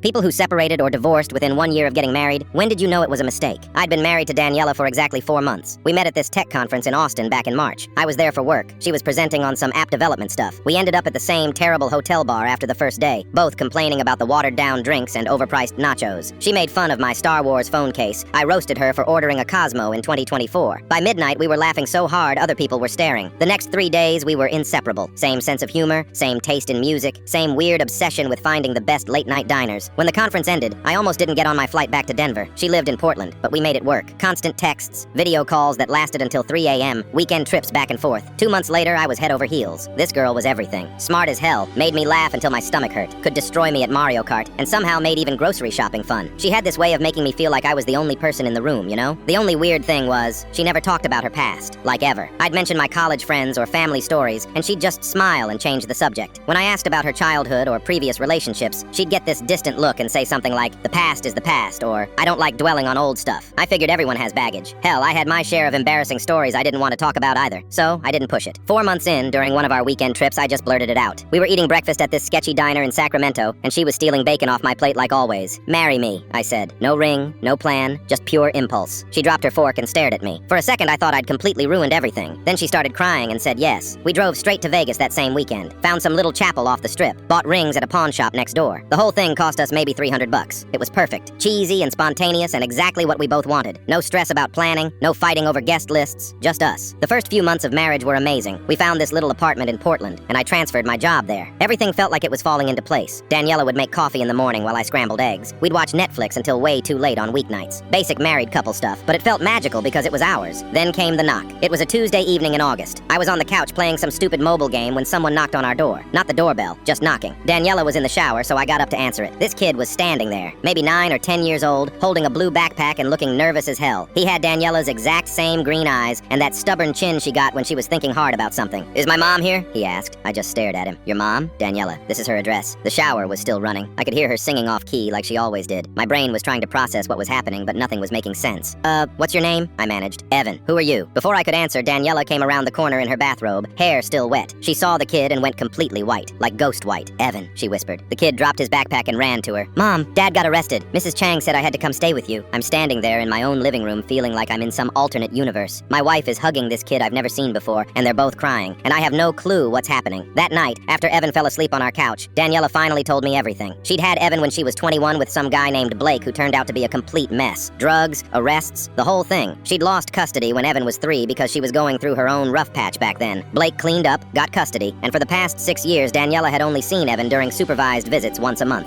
People who separated or divorced within 1 year of getting married, when did you know it was a mistake? I'd been married to Daniela for exactly 4 months. We met at this tech conference in Austin back in March. I was there for work. She was presenting on some app development stuff. We ended up at the same terrible hotel bar after the first day, both complaining about the watered-down drinks and overpriced nachos. She made fun of my Star Wars phone case. I roasted her for ordering a Cosmo in 2024. By midnight, we were laughing so hard other people were staring. The next 3 days, we were inseparable. Same sense of humor, same taste in music, same weird obsession with finding the best late-night diners. When the conference ended, I almost didn't get on my flight back to Denver. She lived in Portland, but we made it work. Constant texts, video calls that lasted until 3 a.m., weekend trips back and forth. 2 months later, I was head over heels. This girl was everything. Smart as hell, made me laugh until my stomach hurt, could destroy me at Mario Kart, and somehow made even grocery shopping fun. She had this way of making me feel like I was the only person in the room, you know? The only weird thing was, she never talked about her past, like ever. I'd mention my college friends or family stories, and she'd just smile and change the subject. When I asked about her childhood or previous relationships, she'd get this distant look and say something like, "The past is the past," or "I don't like dwelling on old stuff." I figured everyone has baggage. Hell, I had my share of embarrassing stories I didn't want to talk about either, so I didn't push it. 4 months in, during one of our weekend trips, I just blurted it out. We were eating breakfast at this sketchy diner in Sacramento, and she was stealing bacon off my plate like always. "Marry me," I said. No ring, no plan, just pure impulse. She dropped her fork and stared at me. For a second, I thought I'd completely ruined everything. Then she started crying and said yes. We drove straight to Vegas that same weekend, found some little chapel off the strip, bought rings at a pawn shop next door. The whole thing cost us maybe $300. It was perfect, cheesy and spontaneous, and exactly what we both wanted. No stress about planning, no fighting over guest lists, just us. The first few months of marriage were amazing. We found this little apartment in Portland, and I transferred my job there. Everything felt like it was falling into place. Daniela would make coffee in the morning while I scrambled eggs. We'd watch Netflix until way too late on weeknights. Basic married couple stuff, but it felt magical because it was ours. Then came the knock. It was a Tuesday evening in August. I was on the couch playing some stupid mobile game when someone knocked on our door. Not the doorbell, just knocking. Daniela was in the shower, so I got up to answer it. This kid was standing there, maybe 9 or 10 years old, holding a blue backpack and looking nervous as hell. He had Daniela's exact same green eyes and that stubborn chin she got when she was thinking hard about something. "Is my mom here?" he asked. I just stared at him. "Your mom?" "Daniela. This is her address." The shower was still running. I could hear her singing off key like she always did. My brain was trying to process what was happening, but nothing was making sense. What's your name?" I managed. "Evan. Who are you?" Before I could answer, Daniela came around the corner in her bathrobe, hair still wet. She saw the kid and went completely white, like ghost white. "Evan," she whispered. The kid dropped his backpack and ran to her. "Mom, Dad got arrested. Mrs. Chang said I had to come stay with you." I'm standing there in my own living room feeling like I'm in some alternate universe. My wife is hugging this kid I've never seen before, and they're both crying, and I have no clue what's happening. That night, after Evan fell asleep on our couch, Daniela finally told me everything. She'd had Evan when she was 21 with some guy named Blake who turned out to be a complete mess. Drugs, arrests, the whole thing. She'd lost custody when Evan was 3 because she was going through her own rough patch back then. Blake cleaned up, got custody, and for the past 6 years, Daniela had only seen Evan during supervised visits once a month.